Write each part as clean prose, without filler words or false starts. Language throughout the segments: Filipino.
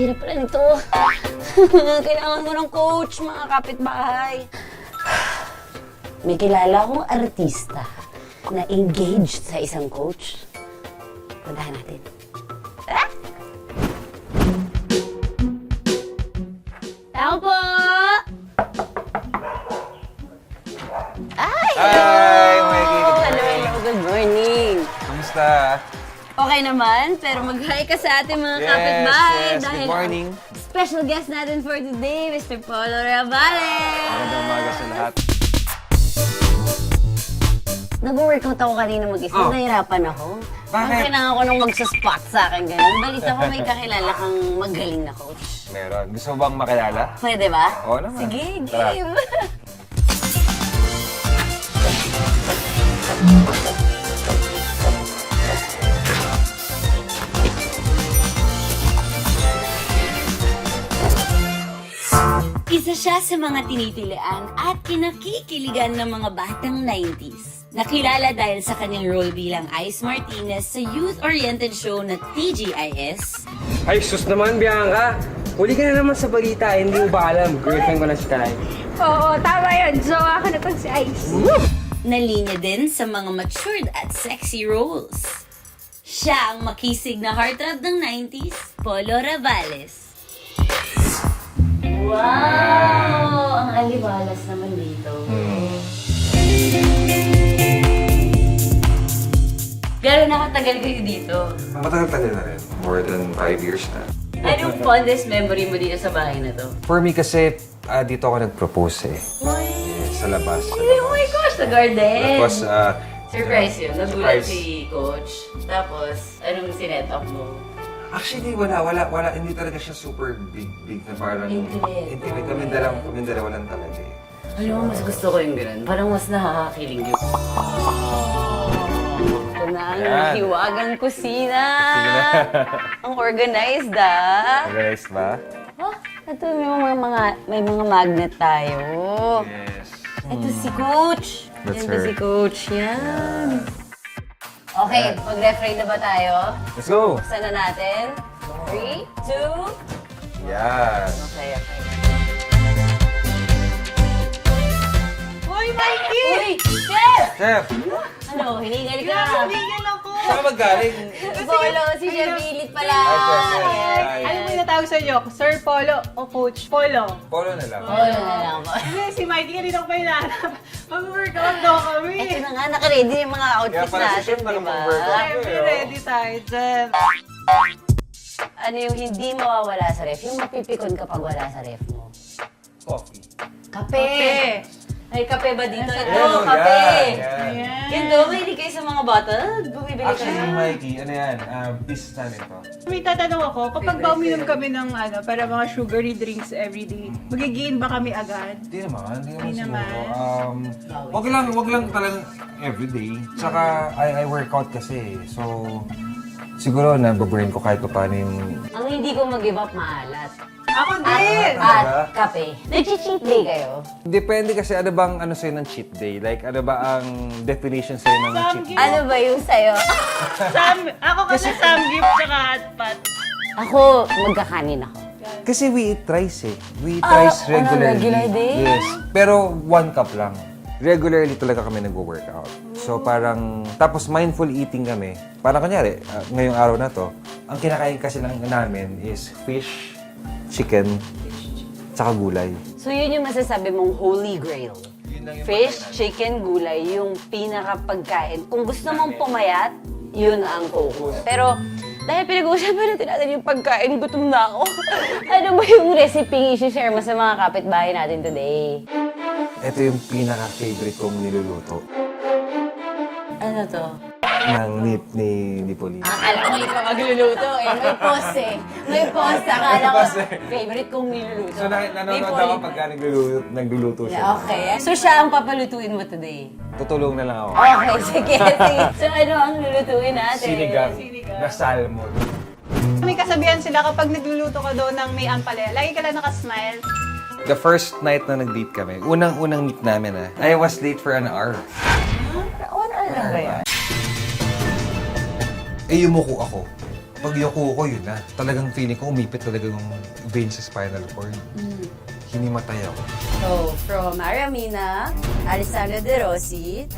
hirap pala nito. Kailangan mo ng coach, mga kapitbahay. May kilala akong artista na engaged sa isang coach. Puntahan natin. Ah! Tao po! Ay! Hi, Mikey. Good Hello, morning. hello. Good morning. Kamusta? Okay naman, pero mag-hi ka sa ating mga Yes, kapitbahay. yes. Dahil Good morning. ang special guest natin for today, Mr. Polo Ravales. Magandang umaga sa lahat. Nag-workout ako kanina mag-isa. Oh. Nahirapan ako. Bakit? Ang kailangan ko nung magsaspot sa akin ganyan. Balis ako may kakilala kang magaling na coach. Meron. Gusto mo bang makilala? Pwede ba? Oo naman. Sige, Tara. game. Isa siya sa mga tinitilian at kinakikiligan ng mga batang 90s. Nakilala dahil sa kanyang role bilang Ice Martinez sa youth-oriented show na TGIS. Ay, sus naman, Bianca! Huli ka na naman sa balita, hindi mo ba alam? Girlfriend ko na si Kai. Oo, tama yun. Jowa ko na tong si Ice. Nalinya din sa mga matured at sexy roles. Siya ang makisig na heartthrob ng 90s, Polo Ravales. Wow! Ang aliwalas naman dito. Gano'n na katagal kayo dito? Matagal-tagal na rin. More than 5 years na. Anong fondest memory mo dito sa bahay na to? For me kasi, dito ako nag-propose eh. Sa labas. Sa Oh labas. my gosh, the garden! Tapos, Surprise yun. Nagulat surprise. si Coach. Tapos, anong sinet up mo? Actually, wala. Hindi talaga siya super big na parang... Intimate. Intimate. Kami dalawa lang talaga eh. Alam mo, mas gusto ko yung ganun. Parang mas nakakakilig yun. Ito na ang Ayan. hiwagang kusina. Ang organized, ah. Organized ba? Oh, ito may mga magnet tayo. Yes. Ito si Coach. That's Yan ba her. si Coach? Yan. Okay, mag-refrain na ba tayo? Let's go! Buksan na natin. 3, 2, Yes. okay. Uy, Mikey! Uy! Chef! Chef! Ano, hiningal ka? Nabigyan ako! Saan ka magaling? Polo, si Chef Bilit pala. Hi, Chef. Yes. Hi. Ano mo yung natawag sa inyo? Sir Polo o Coach Polo? Polo na lang. Polo na lang po. Kasi si Mikey kanina ko pa hinahanap. Mag-workout daw kami. Ito na nga, nakaready yung mga Kaya outfits pala si natin, Chef di ba? nakapag-workout. Siyempre, ready tayo dyan. Ano yung hindi mawawala sa ref? Yung mapipikon kapag wala sa ref mo. Coffee. Kape! May kape ba dito? Ito, Ayan, kape! yan. Yan do, mahilig kayo sa mga bottle? Bumibili Actually, kayo? Mikey, ano yan? Business namin to. May tatanong ako, kapag ba uminom kami ng para mga sugary drinks everyday, magigain ba kami agad? Hindi naman Hindi siguro. naman. Wag lang talagang everyday. Tsaka, I workout kasi. So, siguro nababrain ko kahit pa paano yung... Ang hindi ko mag-give up, maalat. Ako din! At kape. Nag-cheat day kayo? Depende kasi ano bang ano sa'yo ng cheat day. Like, ano ba ang definition sa'yo ng cheat day? Ano ba yung sa'yo? Ako kasi samgyup tsaka hotpot. Ako, magkakanin ako. Kasi we eat rice eh. We eat rice on a regularly. regular day? Yes. Pero 1 cup lang. Regularly talaga kami nag-workout. So parang, tapos mindful eating kami. Parang kunyari, ngayong araw na to, ang kinakain kasi lang namin is fish, chicken, tsaka gulay. So yun yung masasabi mong holy grail. Fish, chicken, gulay, yung pinakapagkain. Kung gusto mong pumayat, yun ang focus. Pero dahil pinag-uusapan natin yung pagkain, gutom na ako. Ano ba yung recipe i-share mo sa mga kapitbahay natin today? Ito yung pinaka-favorite kong niluluto Ano to? ng ni Polly. Akala ko ikaw magluluto eh. May post eh. May post. Akala ko favorite kong niluluto. So nanonood May ako poly- pagka nagluluto siya. Yeah, okay. So siya ang papalutuin mo today? Tutulong na lang ako. Okay, sige. Sige. So ano ang lulutuin natin? Sinigang na salmon. May kasabihan sila kapag nagluluto ka doon ng may ampalaya, lagi ka lang nakasmile. The first night na nag-date kami, unang-unang meet namin I was late for an hour. Ano lang ba yan? Eh, yumuko ako. Pag yuko ko, yun na. Talagang feeling ko, umipit talaga yung vein sa spinal cord. Hinimatay ako. So, from Aramina, Alessandra De Rossi,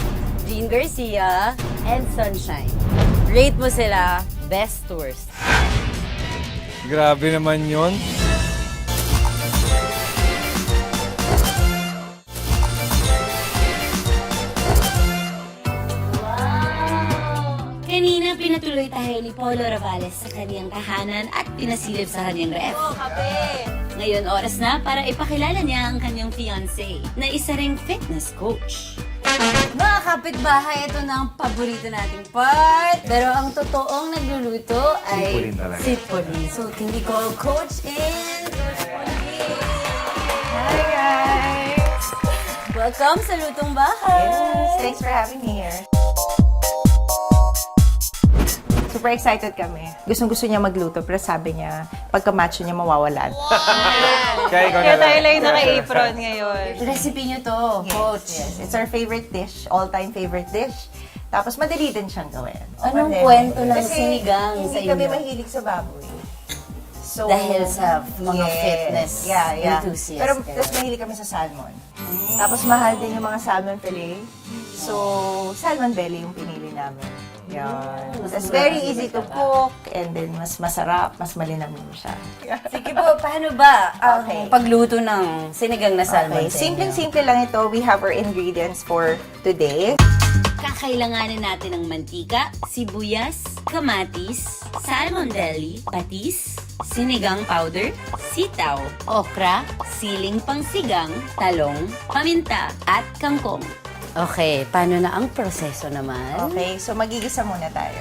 Jean Garcia, and Sunshine. Rate mo sila, best to worst. Grabe naman yun. Kanina pinatuloy tayo ni Polo Ravales sa kanyang tahanan at pinasilip sa kanyang ref. Ngayon oras na para ipakilala niya ang kanyang fiancé na isa ring fitness coach. Mga kapitbahay, ito na ang paborito nating part. Pero ang totoong nagluluto ay Sitpolin talaga. Sitpolin. So, can we call Coach in? Hi guys! Welcome sa Lutong Bahay. Thanks for having me here. Super excited kami. Gustong-gusto niya magluto, pero sabi niya, pagka-macho niya mawawalan. Kaya ikaw Kaya na tayo lang. lang naka-apron ngayon. Recipe niyo to, Coach. Yes, it's our favorite dish, all-time favorite dish. Tapos madali din siyang gawin. Anong Madali. kwento ng Kasi sinigang sa hindi kami inyo? mahilig sa baboy. So, Dahil sa mga fitness enthusiast Pero kayo. tapos mahilig kami sa salmon. Tapos mahal din yung mga salmon fillet. So, salmon belly yung pinili namin. Yan. It's very easy to cook and then mas masarap, mas malinamnam siya. Sige po, paano ba ang Okay. pagluto ng sinigang na salmon Okay, sa inyo? simpleng-simple lang ito. We have our ingredients for today. Kakailanganin natin ng mantika, sibuyas, kamatis, salmon belly, patis, sinigang powder, sitaw, okra, siling pangsigang, talong, paminta, at kangkong. Okay, paano na ang proseso naman? Okay, so magigisa muna tayo.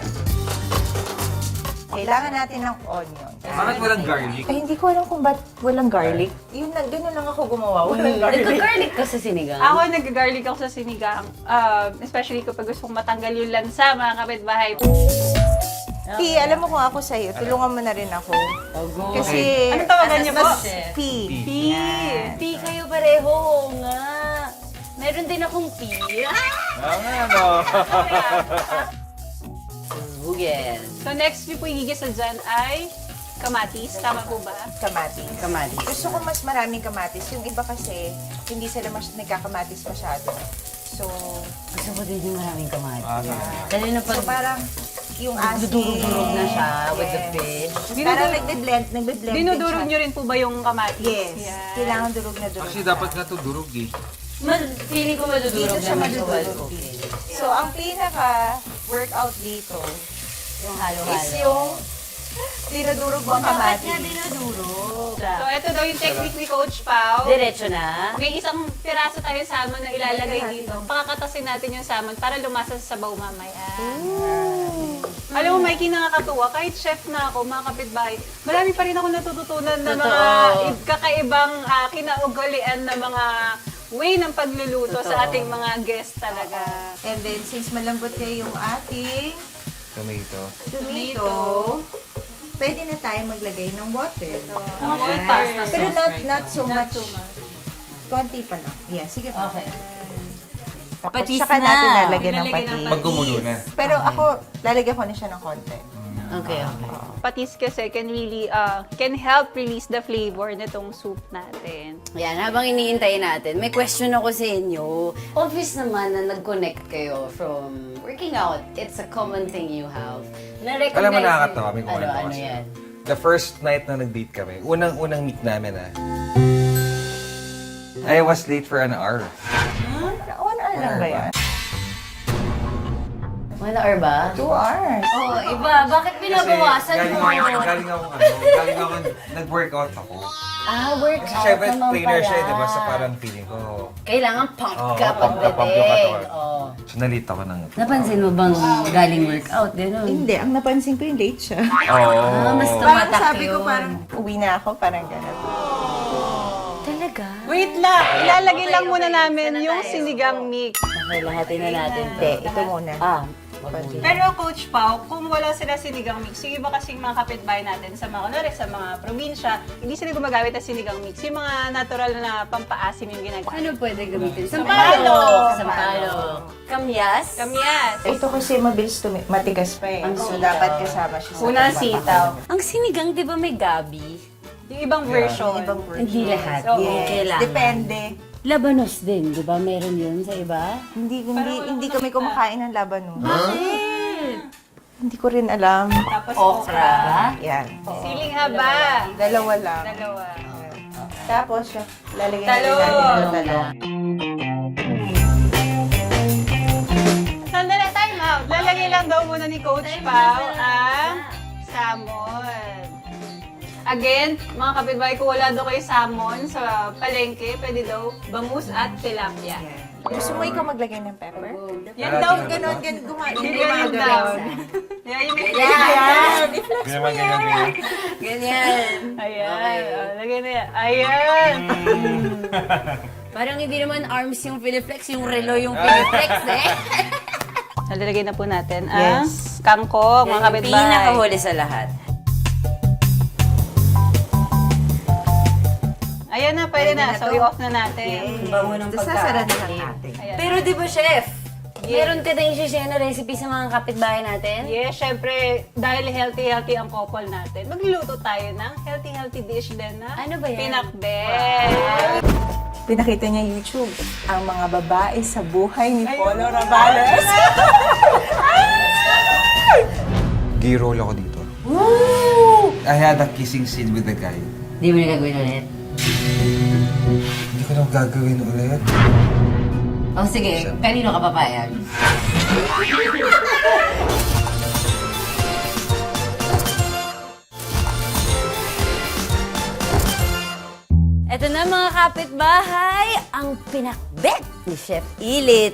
Kailangan natin ng onion. Bakit walang garlic? Ay, hindi ko alam kung ba't walang garlic. Yun, ganun lang ako gumawa. Walang garlic. Nagka-garlic ka sa sinigang? Ako, nag-garlic ako sa sinigang. Especially kapag gusto kong matanggal yung lansa, mga kapitbahay. P, alam mo kung ako sa'yo, tulungan mo na rin ako. Kasi... Anong tawagan niyo po? P. P. P kayo pareho, oo nga. Meron din akong P. Bugel. So next niyo po igigisa dyan ay kamatis. Tama po ba? Kamatis. Kamatis. Gusto ko mas maraming kamatis. Yung iba kasi, hindi sila nagkakamatis masyado. So, Gusto ko din yung maraming kamatis. Ah, Dahil na pag so parang yung asin. durog-durog na siya with the fish. Parang nagbe-blend din Dinudurog siya. niyo rin po ba yung kamatis? Yes. Yan. Kailangan durog na durog. Actually, dapat nga ito durog eh. Feeling ko madudurog Dito siya naman siya. madudurog. Okay. So, ang pinaka-workout dito Yung is halo-halo. yung dinudurog mo ang kamatis. dinudurog? So ito daw yung technique ni Coach Pao. Diretso na. May isang piraso tayo salmon na ilalagay dito. Pakakatasin natin yung salmon para lumasa sa sabaw mamaya. Alam mo, Mikey, nakakatuwa. Kahit chef na ako, mga kapitbahay, marami pa rin ako natututunan na mga Totoo. kakaibang kinaugalian na mga way ng pagluluto sa ating mga guests talaga. And then, since malambot kayo yung ating Tomato. tomato, pwede na tayo maglagay ng water. Mga full pasta Pero sauce. not so much. Konti pa lang. Yeah, sige pa. Okay. Tapos Patis saka na. natin lalagyan ng Ilalagay ng patis. Pag gumulo na. Pero ako, lalagyan ko na siya ng konti. Okay, okay. Patis kasi can really, can help release the flavor nitong soup natin. Yan, habang iniintay natin, may question ako sa inyo. Obvious naman na nag-connect kayo from working out. It's a common thing you have. Na-recognize Alam mo, nakakatawa. May kwento Ano kasi. yan? The first night na nag-date kami, unang meet namin I was late for an hour. 1 hour lang ba yan? 1 hour ba? 2 hours. Oo, iba. Bakit binabawasan galing mo? galing ako, nag-workout ako. Workout Kasi syempre, naman trainer pala. siya, di ba? Sa parang feeling ko. Kailangan pump Oo, ka pump na pump yung pagdating. katawan. Oo. So, nalita ako ng... Napansin mo bang galing workout? Gano'n. Hindi, ang napansin ko yung late siya. Oo. Mas Parang tumatak sabi ko yun. parang uwi na ako, parang gano'n. Talaga? Wait lang, ilalagay lang muna okay. namin Sana yung tayo. sinigang mix. Okay, lahatin na natin to. Hindi, ito muna. Pero Coach Pao, kung wala sila sinigang mix, yung iba kasing mga kapitbahay natin sa mga, kunwari, sa mga probinsya, hindi sila gumagamit ng sinigang mix. Yung mga natural na pampaasim yung ginagawa. Ano pwede gamitin? Sampalo! Sampalo. Kamyas? Kamyas! Ito kasi mabilis matigas pa eh. So, dapat kasama siya sa Una sitaw. Ang sinigang, di ba may gabi? Yung ibang version. Ibang version. Hindi lahat. Oo. Yes, Kailangan. depende. Labanos din, di ba? Meron yun sa iba? Hindi kami kumakain ng labanos. Bakit? Hindi ko rin alam. Tapos Okra. Yan. siling haba. Dalawa lang. Dalawa. Tapos, lalagyan Talong. natin ng talong. Sandali, time out. Lalagay lang daw muna ni Coach Pao ang salmon. Again, mga kapitbahay, kung wala daw kayo salmon sa palengke, pwede daw bangus at tilapia. Gusto mo ikaw maglagay ng pepper? Yan daw, Ganon, Ganyan gumagalaw. daw. Yan, yun. Ganyan. Ganyan. Ayan. Oh, lagay na yan. Ayan. Parang hindi naman arms yung Filiflex, yung relo yung Filiflex eh. Nalalagay na po natin ang kangkong, mga kapitbahay. Pinakahuli sa lahat. Ayan na, pwede na. So, i-off na natin. Bango ng Tapos sasara na lang natin. Ayan. Pero di ba, Chef? Meron ka na i-share na recipe sa mga kapitbahay natin? Yes, syempre, dahil healthy ang natin, magluluto tayo ng healthy dish din na Ano ba yan? pinakbet. Pinakita niya YouTube, ang mga babae sa buhay ni Polo Ravales. Gay roll ako dito. I had a kissing scene with the guy. Di mo na gagawin ulit? Hindi ko na gagawin ulit. O sige, kanino ka papayag? Ito na mga kapitbahay, ang pinakbet ni Chef Ilit.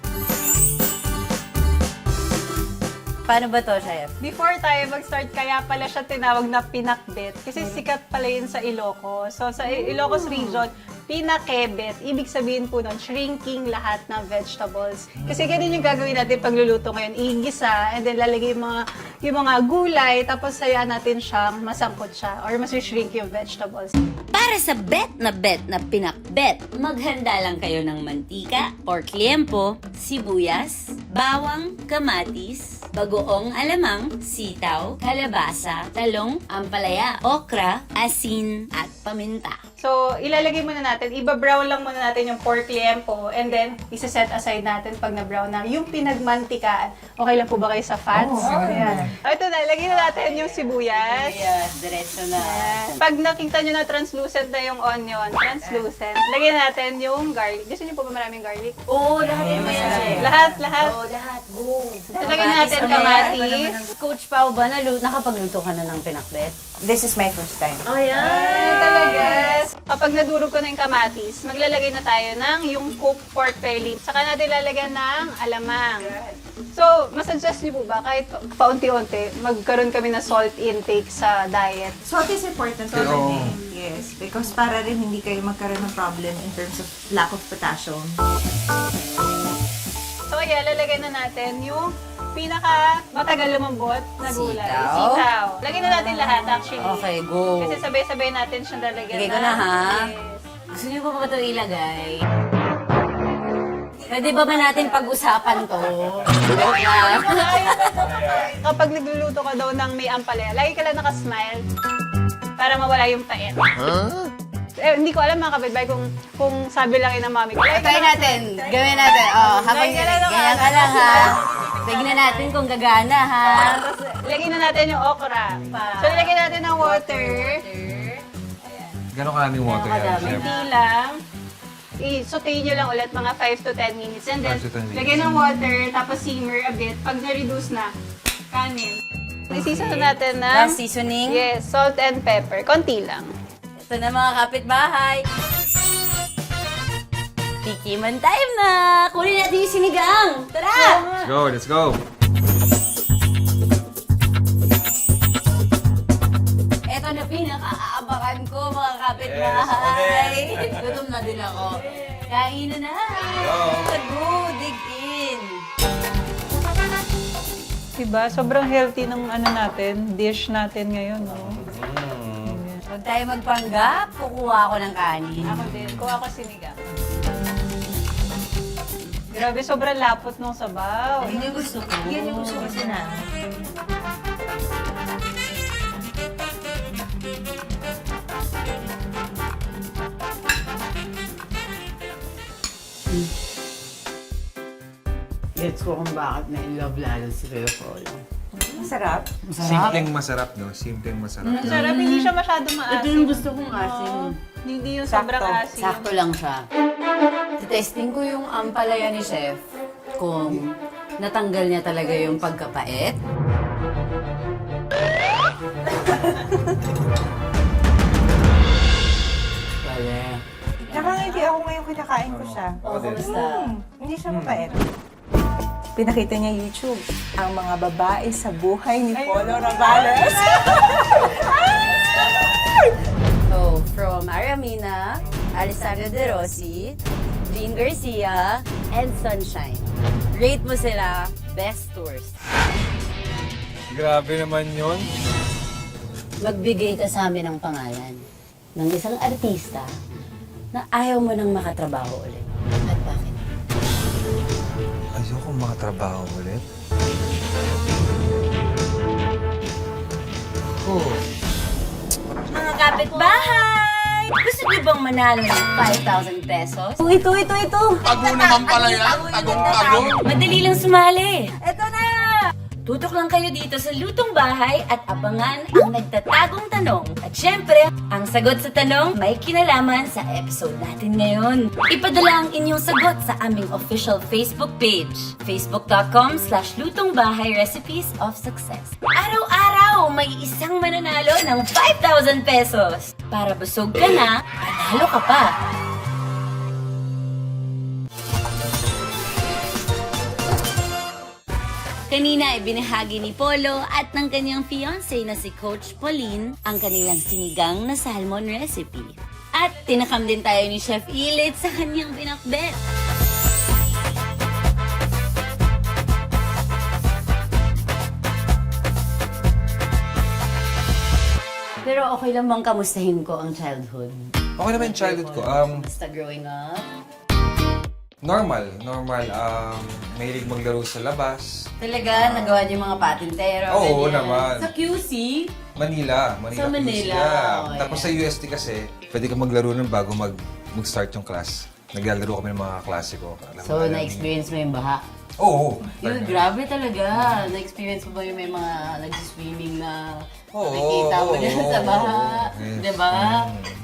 Paano ba to, Chef? Before tayo mag-start, kaya pala siya tinawag na pinakbet. Kasi sikat pala yun sa Ilocos. So, sa Ilocos region, pinakebet. Ibig sabihin po nun, shrinking lahat ng vegetables. Kasi ganun yung gagawin natin pagluluto ngayon. Igisa, and then lalagay yung mga gulay, tapos sayaan natin siyang masangkot siya or mas-shrink yung vegetables. Para sa bet na pinakbet, maghanda lang kayo ng mantika, pork liempo, sibuyas, bawang, kamatis, bagoong alamang, sitaw, kalabasa, talong, ampalaya, okra, asin, at paminta. So, ilalagay muna natin, iba-brown lang muna natin yung pork liempo and then isa-set aside natin pag na-brown na yung pinagmantikaan. Okay lang po ba kayo sa fats? Ayan. Ito na, lagyan na natin yung sibuyas. Yes, diretso na. Ayan. Pag nakita nyo na translucent na yung onion, translucent, lagyan natin yung garlic. Gusto nyo po ba maraming garlic? Oo, lahat mo yan. Lahat, lahat. Oo, lahat. Go. So, lagyan natin kamatis. Coach Pao ba, nakapagluto ka na ng pinakbet? This is my first time. Ay, talaga. Kapag nadurog ko na yung kamatis, maglalagay na tayo ng yung cooked pork belly. Saka natin lalagyan ng alamang. So, masuggest niyo po ba kahit paunti-unti, magkaroon kami ng salt intake sa diet? Salt is important to me. Yes, because para rin hindi kayo magkaroon ng problem in terms of lack of potassium. So, ayan, lalagay na natin yung pinaka matagal lumambot na gulay. Sitaw. Sitaw. Lagyan na natin lahat actually. Okay, go. Kasi sabay-sabay natin siyang lalagyan. Lagay ko na, ha? Yes. Gusto niyo pa ba ito ilagay? Pwede ba natin pag-usapan to? Kapag nagluluto ka daw ng may ampalaya, lagi ka lang nakasmile para mawala yung pait. Hindi ko alam mga kapitbahay kung sabi lang yun ng mami ko. Lagi ka Try lang- natin. Gawin natin. Oh, habang Lagyan na ganyan ka lang, ha? Tignan natin kung gagana, ha? Tapos, lagyan na natin yung okra. So, lagyan natin ng water. Gano'ng karaming water yan, chef? Hindi lang. I-saute nyo lang ulit mga 5 to 10 minutes. And then, 5 to 10 minutes. lagyan ng water, tapos simmer a bit. Pag na-reduce na, kanin. Isisa na natin ng Seasoning. yes, salt and pepper. Konti lang. Ito na mga kapitbahay. Tikiman time na! Kunin natin yung sinigang! Tara! Let's go! Ito na pinakaabangan ko mga kapitbahay. Gutom na din ako. Kain na na! Go! Dig in! Diba? Sobrang healthy ng dish natin ngayon, no? Huwag tayo magpanggap, kukuha ako ng kanin. Ako din. Kuha ko sinigang. Grabe, sobrang lapot nung sabaw. Yun yung gusto ko. Yan yung gusto kasi namin. Gets ko kung bakit na-in-love lalo si Kuya Polo. Masarap. Simpleng masarap, no? Simpleng masarap. Ang sarap, hindi siya masyado maasim. Ito yung gusto kong asin. Hindi yung sobrang asim. Sakto lang siya. Testing ko yung ampalaya ni Chef kung natanggal niya talaga yung pagkapait. Pwede. Nakangiti ako ngayong kinakain ko siya. Kamusta? Hindi siya mapait. Pinakita niya YouTube, ang mga babae sa buhay ni Polo Ravales. So, from Aramina, Alessandro De Rossi, Jean Garcia, and Sunshine. Rate mo sila best tours. Grabe naman yun. Magbigay ka sa amin ng pangalan ng isang artista na ayaw mo nang makatrabaho ulit. At bakit? Ayoko makatrabaho ulit. Oh. Mga kapitbahay! Gusto niyo bang manalo ng 5,000 pesos? Ito. Tago naman pala yan. Tagong-tago. Madali lang sumali. Ito na! Tutok lang kayo dito sa Lutong Bahay at abangan ang nagtatagong tanong. At syempre, ang sagot sa tanong may kinalaman sa episode natin ngayon. Ipadala ang inyong sagot sa aming official Facebook page, facebook.com/Lutongbahay Recipes of Success. Araw-araw may isang mananalo ng 5,000 pesos. Para busog ka na, panalo ka pa. Kanina ibinahagi ni Polo at ng kanyang fiancé na si Coach Pauline ang kanilang sinigang na salmon recipe. At tinakam din tayo ni Chef Ilit sa kanyang pinakbet. Pero okay lang bang kamustahin ko ang childhood? Okay naman yung childhood ko. Basta growing up? Normal. Mahilig maglaro sa labas. Talaga, nagawa niyo mga patintero. Oo ganyan. naman. Sa QC, Manila. Sa Manila, Yeah. okay. Tapos sa UST kasi, pwede ka maglaro nun bago mag-start yung class. Naglalaro kami ng mga klase ko. so na-experience mo yung baha. Oo. Yun, grabe talaga. Na-experience mo ba yung may mga nag-swimming na Oo, nakikita mo oo, dyan oo, sa baha? oo. Yes. Diba?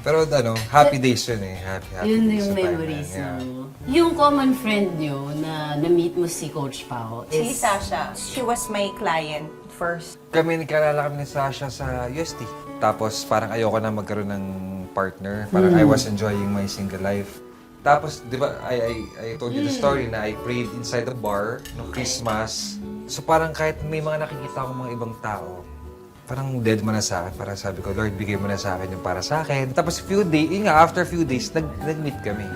Pero happy days yun eh. Happy Yun days yung sa time memories na yan. mo. Yung common friend nyo na na-meet mo si Coach Pao Si is... Sasha, she was my client first. Kami nagkalala kami ni Sasha sa UST. Tapos parang ayoko na magkaroon ng partner. Parang I was enjoying my single life. Tapos, di ba, I told you the story na I prayed inside the bar no Christmas. So parang kahit may mga nakikita akong mga ibang tao, parang dead mo na sa akin. Parang sabi ko, Lord, bigay mo na sa akin yung para sa akin. Tapos after few days, nag-meet kami.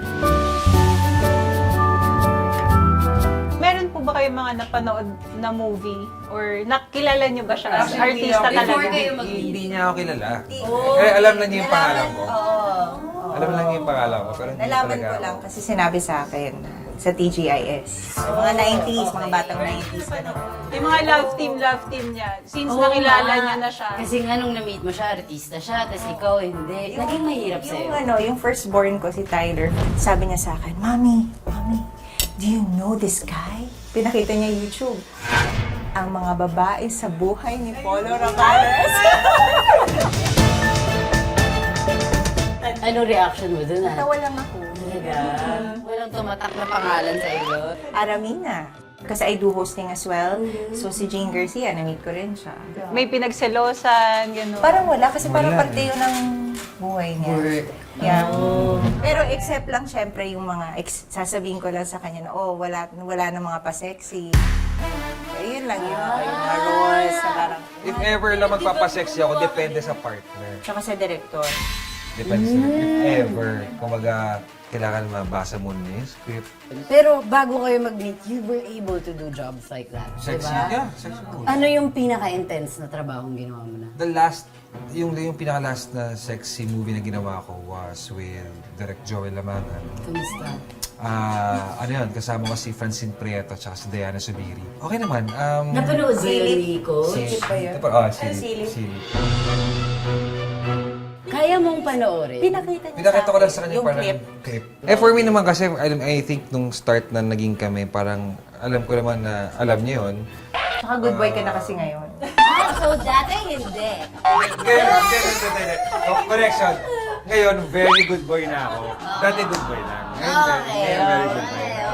Meron po ba kayo mga napanood na movie? Or nakilala niyo ba siya as artista Before talaga? kayo mag-meet. Hindi niya ako kilala. Eh, alam na niya yung pangalan ko. Alam na niya yung pangalan ko. Pero hindi Nalaman talaga ko ako. lang kasi sinabi sa akin sa TGIS. So, mga 90s, mga batang 90s. Ganun. Yung mga love team niya. Since nakilala niya na siya. Kasi nga nung na-meet mo siya, artista siya, tapos ikaw hindi. Naging mahirap sa'yo. Yung firstborn ko, si Tyler, sabi niya sa akin, Mommy, do you know this guy? Pinakita niya YouTube. Ang mga babae sa buhay ni Polo Ravales. Anong reaction mo dun, ha? Tawa lang ako. Talaga? Walang tumatak na pangalan sa iyo. Aramina. Kasi I do hosting as well. So si Jean Garcia, na-meet ko rin siya. May pinagselosan, gano'n. Parang wala, kasi parang parte yun ng buhay niya. Work. Yeah. Pero except lang syempre yung mga, sasabihin ko lang sa kanya na, wala na mga pa-sexy. Yun lang yun. Yung mga roles na parang, If ever lang magpapasexy ako, depende sa partner. tsaka sa director. Depends na if ever. Kumaga, kailangan mabasa muna yung script. Pero bago kayo mag-meet, you were able to do jobs like that, Sexy, diba? yeah, sexy. Ano yung pinaka-intense na trabahong ginawa mo na? The last, yung pinaka-last na sexy movie na ginawa ko was with Direk Joel Lamangan. Kamusta? Ano yun, kasama ko si Francine Prieto at si Diana Subiri. Okay naman. Napanood ba yun ni Coach? Silip. Silip. Kaya mong panoorin? Pinakita ko lang sa kanya yung parang clip. For me naman kasi, I think nung start na naging kami, parang alam ko naman na alam niya yun. Saka good boy ka na kasi ngayon. So, dati hindi. Correction. Ngayon, very good boy na ako. Dati good boy lang. Ngayon, very good boy na.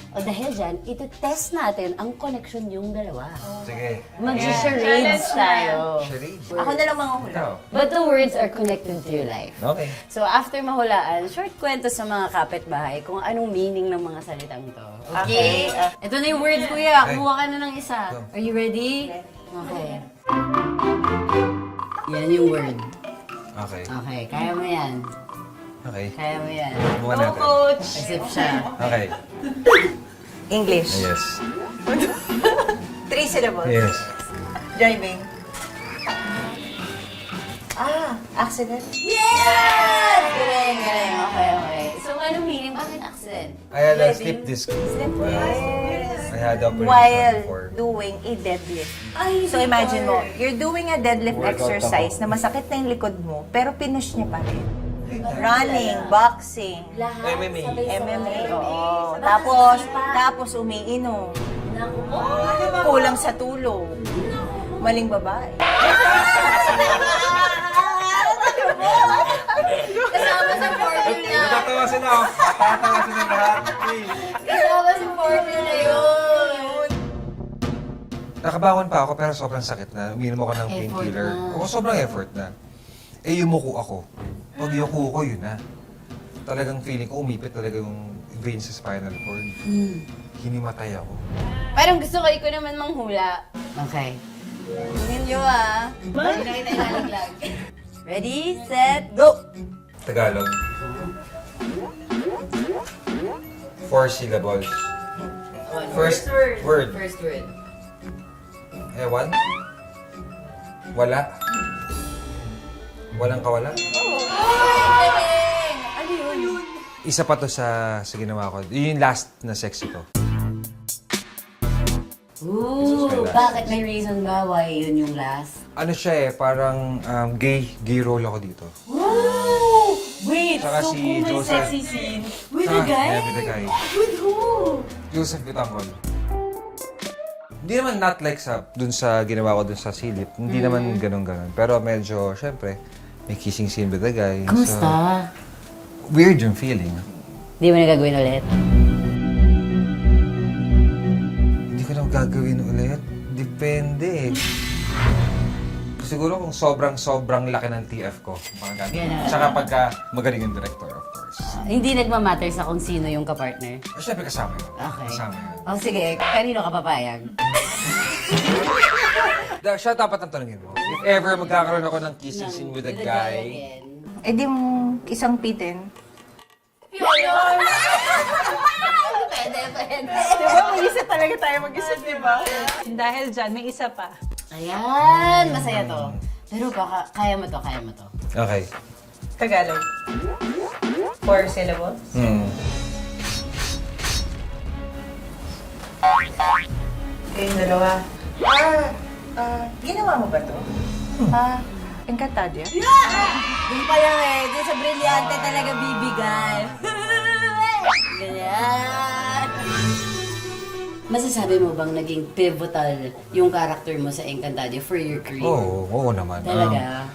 O dahil dyan, ito-test natin ang connection yung dalawa. Sige. Mag-charades tayo. Charades. Ako na lang manguhula. Ikaw. But the words are connected to your life. Okay. So after mahulaan, short kwento sa mga kapitbahay kung anong meaning ng mga salitang to. Okay? Ito na yung words, kuya. Kumuha ka na ng isa. Are you ready? Okay. Yan yung word. Okay. Okay, kaya mo yan. Okay. Kaya mo yan. Buwan natin. Isip siya. Okay. English. Yes. 3 syllables. Yes. Driving. Accident. Yes! Galing, galing. Okay, okay. So anong meaning? Bakit accent? I had a slip disc. I had operation While for... doing a deadlift. So imagine mo, you're doing a deadlift Workout exercise ako. na masakit na yung likod mo, pero pinush niya pa rin. Running, boxing, MMA. MMA, oo. Tapos umiinom. Kulang sa tulog. Maling babae. Kasama sa formula. Natatawa sila, oh. Natatawa sila lahat. Kasama sa formula yun. Nakabangon pa ako pero sobrang sakit na. Uminom ako ng Effort painkiller. na. Oo, sobrang effort na. Yumuko ako. Pag yuko ko, yun na. Talagang feeling ko, umipit talaga yung veins sa spinal cord. Hinimatay ako. Parang gusto ko ikaw naman manghula. Okay. Tingin nyo Hindi na kita ilalaglag. Ready, set, go! Tagalog. 4 syllables. First word. First word. Ewan. Wala. Walang kawala. Ano yun? Isa pa to sa ginawa ko. Yun yung last na sexy ko. Ooh, bakit? May reason ba why yun yung last? Ano siya parang gay role ako dito. Ooh! Wait, Saka so si kung may Joseph. sexy scene, with a guy? Yeah, with the guy. With who? Joseph Bitangol. Hindi naman not like dun sa ginawa ko dun sa silip. Hindi naman ganun-ganun. Pero medyo, syempre, may kissing scene with the guy. Kamusta? So, weird yung feeling. Di mo na gagawin ulit? Hindi ko na gagawin ulit. Depende eh. Siguro kung sobrang laki ng TF ko. Mga ganun. Tsaka pagka magaling yung director, of course. Hindi nagmamatter sa kung sino yung kapartner? Siyempre kasama yun. Okay. Kasama yun. Oh, sige. Kanino ka papayag? Siya dapat ang tanongin mo. If ever magkakaroon ako ng kissing scene with a guy, Eh di isang pitin. Pwede, pwede. Diba? Mag-isa talaga tayo mag-isip, diba? Dahil dyan, may isa pa. Ayan, masaya to. Pero baka, kaya mo to, kaya mo to. okay. Tagalog. 4 syllables. Kayong dalawa. Ginawa mo ba to? Encantadia? Doon pa lang doon sa brilyante talaga bibigay. Ganyan. Masasabi mo bang naging pivotal yung character mo sa Encantadia for your career? Oo naman. Talaga?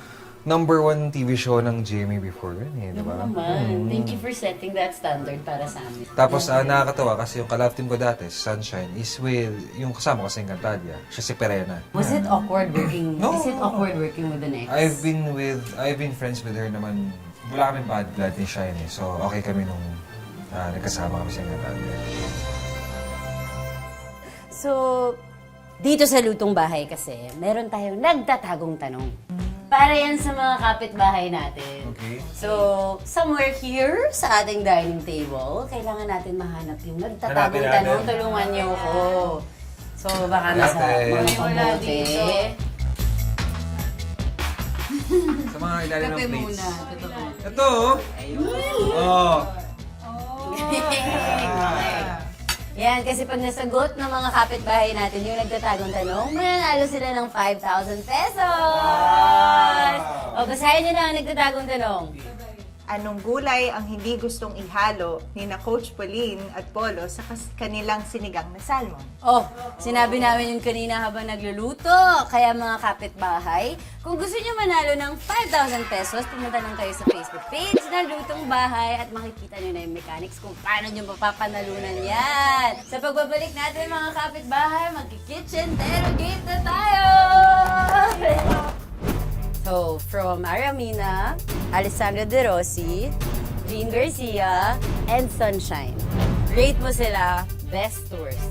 Number 1 TV show ng GMA before yun eh, di ba? Naman. Thank you for setting that standard para sa amin. Tapos nakakatawa kasi yung kalab team ko dati, Sunshine, is with yung kasama ko sa Encantadia. Siya si Perena. Was it awkward working? No. Is it awkward working with an ex? I've been friends with her naman. Wala kaming bad blood ni Shine eh. So okay kami nung nagkasama kami sa Encantadia. So, dito sa Lutong Bahay kasi, meron tayong nagtatagong tanong. Para yan sa mga kapitbahay natin. Okay. So, somewhere here sa ating dining table, kailangan natin mahanap yung nagtatagong Hanapin natin. tanong. Tulungan niyo ako. So, baka nasa Natin. mga Wala kamote. dito. Sa mga ilalim ng Kape plates. muna. Totoo. Ito, oh. Yan, kasi pag nasagot ng mga kapitbahay natin yung nagtatagong tanong, mananalo sila ng 5,000 pesos! O, basahin nyo na ang nagtatagong tanong. Anong gulay ang hindi gustong ihalo ni na Coach Pauline at Polo sa kanilang sinigang na salmon? Oh, sinabi namin yung kanina habang nagluluto. Kaya mga kapitbahay, kung gusto nyo manalo ng 5,000 pesos, pumunta lang kayo sa Facebook page ng Lutong Bahay at makikita nyo na yung mechanics kung paano nyo mapapanalunan yan. Sa pagbabalik natin mga kapitbahay, magki-kitchen derogate na tayo! So, from Aramina, Alessandro De Rossi, Jean Garcia, and Sunshine. Rate mo sila, best to worst.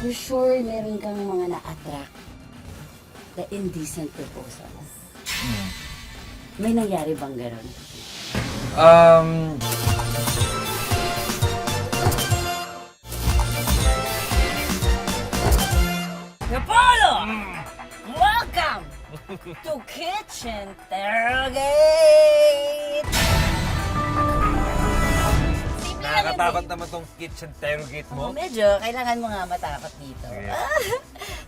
For sure, meron kang mga na-attract na indecent proposal. May nangyari bang gano'n? Apollo! Welcome to Kitchen Interrogate! Simple lang yun, Nakakatakot eh. naman tong kitchen interrogate mo. Medyo, kailangan mo nga matakot dito.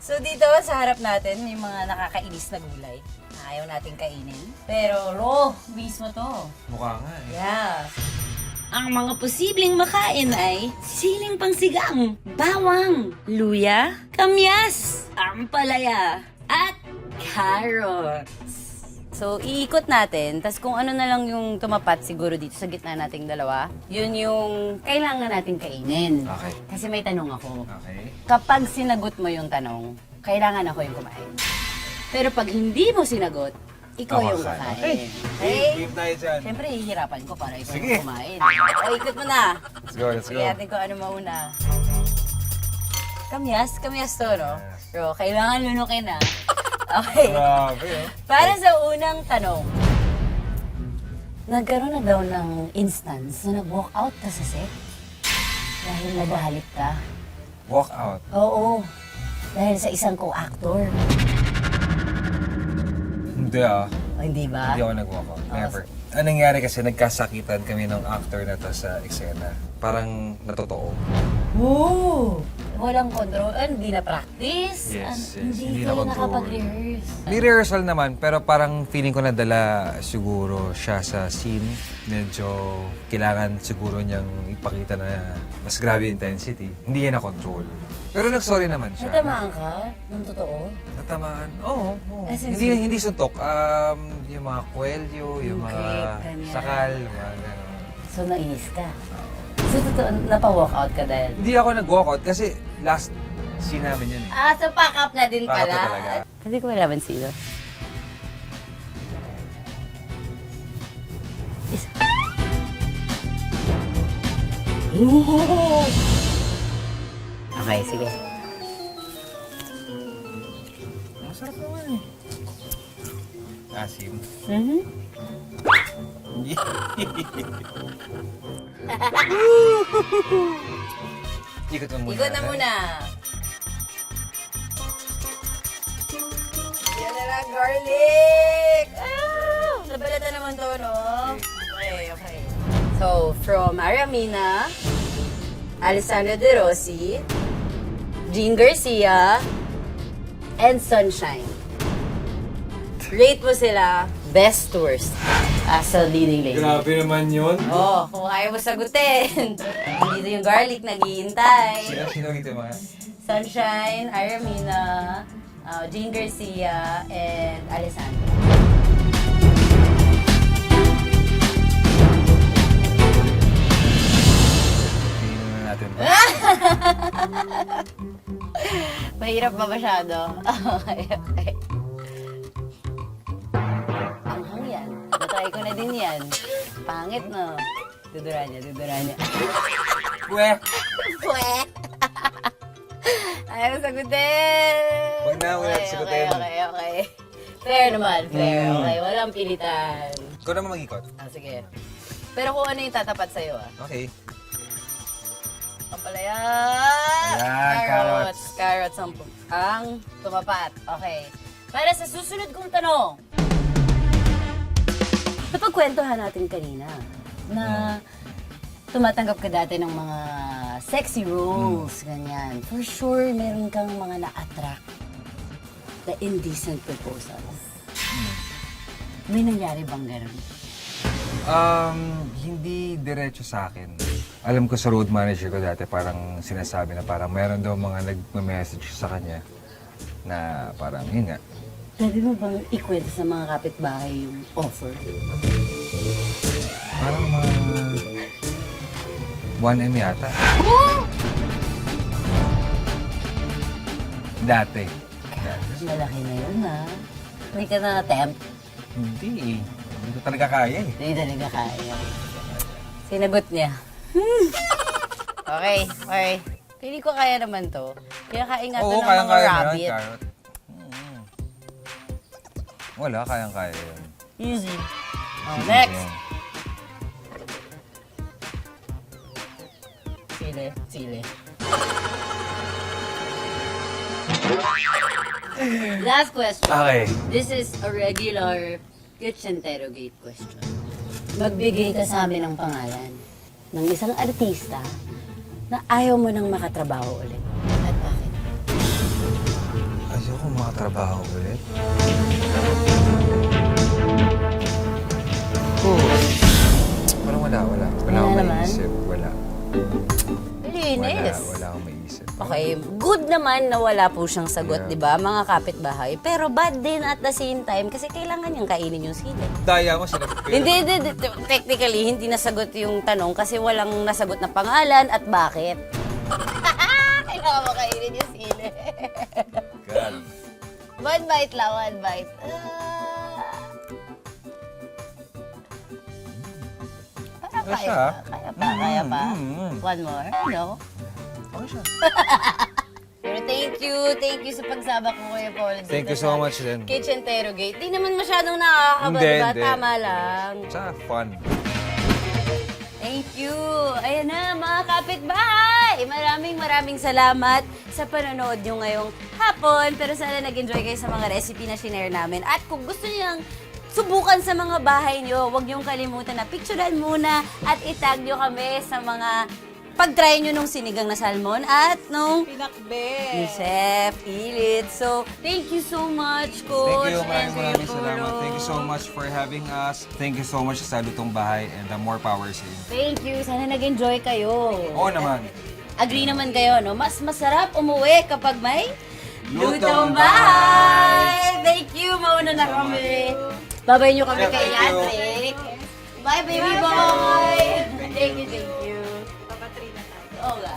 So dito, sa harap natin, may mga nakakainis na gulay na ayaw nating kainin. Pero raw, mismo to. Mukha nga eh. Yeah. Ang mga posibleng makain ay siling pangsigang, bawang, luya, kamyas, ampalaya, at carrots. So, iikot natin, tas kung ano na lang yung tumapat siguro dito sa gitna nating dalawa, yun yung kailangan nating kainin. Okay. Kasi may tanong ako. Okay. Kapag sinagot mo yung tanong, kailangan ako yung kumain. Pero pag hindi mo sinagot, ikaw Ako yung kakain. kakain. Okay? Game tayo dyan. Siyempre, hihirapan ko para ikaw Sige. yung kumain. O, ikot mo na. Let's go, let's go. Sige natin kung ano mauna. Kamyas to, no? Pero kailangan lunukin na. Okay. Grabe oh. Para sa unang tanong, nagkaroon na daw ng instance na nag-walk out ka sa set dahil nagalit ka. Walk out. Oo. Dahil sa isang co-actor. Hindi ah. O, hindi ba? Hindi ako nag-walk out. Never. Anong nangyari kasi nagkasakitan kami ng actor na to sa eksena. Parang natotoo. Oo! Walang control. Hindi na practice. Yes, yes. Hindi Hindi na kayo control. nakapag-rehearse. May rehearsal naman, pero parang feeling ko nadala siguro siya sa scene. Medyo kailangan siguro niyang ipakita na mas grabe yung intensity. Hindi niya na-control. Pero nag-sorry naman siya. Natamaan ka? Ng totoo? Natamaan? Oo. As in, Hindi suntok. Yung mga kwelyo, yung mga Grip, ganyan. sakal, mga gano'n. So, nainis ka? So, totoo, napa-walk out ka dahil? Hindi ako nag-walk out kasi last scene namin yun eh. Ah, so pack up na din Pack up pala. na talaga. Hindi ko malaman sino. Okay, sige. Masarap naman eh. Asim. Ikot mo muna. Ikot na muna. Yan na lang, garlic! Ah! Nabalata naman to, no? Okay. So, from Aramina, Alessandro De Rossi, Jean Garcia, and Sunshine. Rate mo sila best to worst as a leading lady. Grabe naman yun. Oh, kung ayaw mo sagutin. Dito yung garlic naghihintay. Sino dito mga? Sunshine, Aramina, Jean Garcia, and Alessandro. Tingnan na natin. Mahirap ba masyado? Okay. Anghang yan. Natry ko na din yan. Pangit, no? Dudura niya. Pwe! Pwe! Ayaw sagutin! Huwag na, huwag natin sagutin. Okay. Fair naman, fair. Okay, walang pilitan. Ikaw naman mag-ikot. Sige. Pero kung ano yung tatapat sa'yo, Okay. Papalaya! Ayan, carrots. Carrots ang tumapat. Okay. Para sa susunod kong tanong. Napagkwentuhan natin kanina na tumatanggap ka dati ng mga sexy roles, ganyan. For sure, meron kang mga na-attract na indecent proposals. May nangyari bang ganun? Hindi diretso sa akin. Alam ko sa road manager ko dati, parang sinasabi na parang meron daw mga nagme-message sa kanya na parang, yun nga. Pwede mo bang ikwento sa mga kapitbahay yung offer? Parang mga 1M yata. Dati. Malaki na yun, ha? Hindi ka na-attempt. Hindi eh. Hindi ko talaga kaya eh. Hindi talaga kaya. Sinagot niya. Okay. Pili ko kaya naman to. Kinakain nga to ng mga kayang-kaya rabbit. na, carrot. Wala, kayang-kaya yun. Easy. Oh, next. Sili. Last question. Okay. This is a regular Kitchen-Interrogate question. Magbigay ka sa amin ng pangalan ng isang artista na ayaw mo nang makatrabaho ulit. At bakit? Ayoko makatrabaho ulit. Parang wala. Wala akong naman? maisip. Wala. Linis. Wala akong maisip. Okay, good naman na wala po siyang sagot, Yeah. di ba, mga kapitbahay. Pero bad din at the same time kasi kailangan niyang kainin yung sili. Daya mo, sinagot ko yun. Hindi, technically, hindi nasagot yung tanong kasi walang nasagot na pangalan at bakit. Kailangan mo kainin yung sili. God. One bite lang, one bite. Kaya siya, ah. Kaya pa. Mm. One more? No? Okay siya. Pero thank you sa pagsama ko Kuya Paul. dito Thank you so sa much din. Kitchen-Interrogate. Di naman masyadong nakakaba, Hindi, diba? hindi. Tama lang. Tsaka fun. Thank you. Ayan na, mga kapitbahay. Maraming salamat sa panonood nyo ngayong hapon. Pero sana nag-enjoy kayo sa mga recipe na shinare namin. At kung gusto nyo subukan sa mga bahay nyo, huwag nyong kalimutan na picturean muna at itag nyo kami sa mga pag-try nyo nung sinigang na salmon at nung Pinakbet. ni Chef Ilit. So, thank you so much, Coach. Thank you, and maraming Kuya salamat. Polo. Thank you so much for having us. Thank you so much sa Lutong Bahay and more power sa inyo. Thank you. Sana nag-enjoy kayo. Oo naman. Agree naman kayo, no? Mas masarap umuwi kapag may Lutong bahay! Thank you! Mauna na kami. Babay nyo kami Yeah, kay thank you. Patrick. Bye, baby boy! Thank you. Papatrina tayo. Oo nga.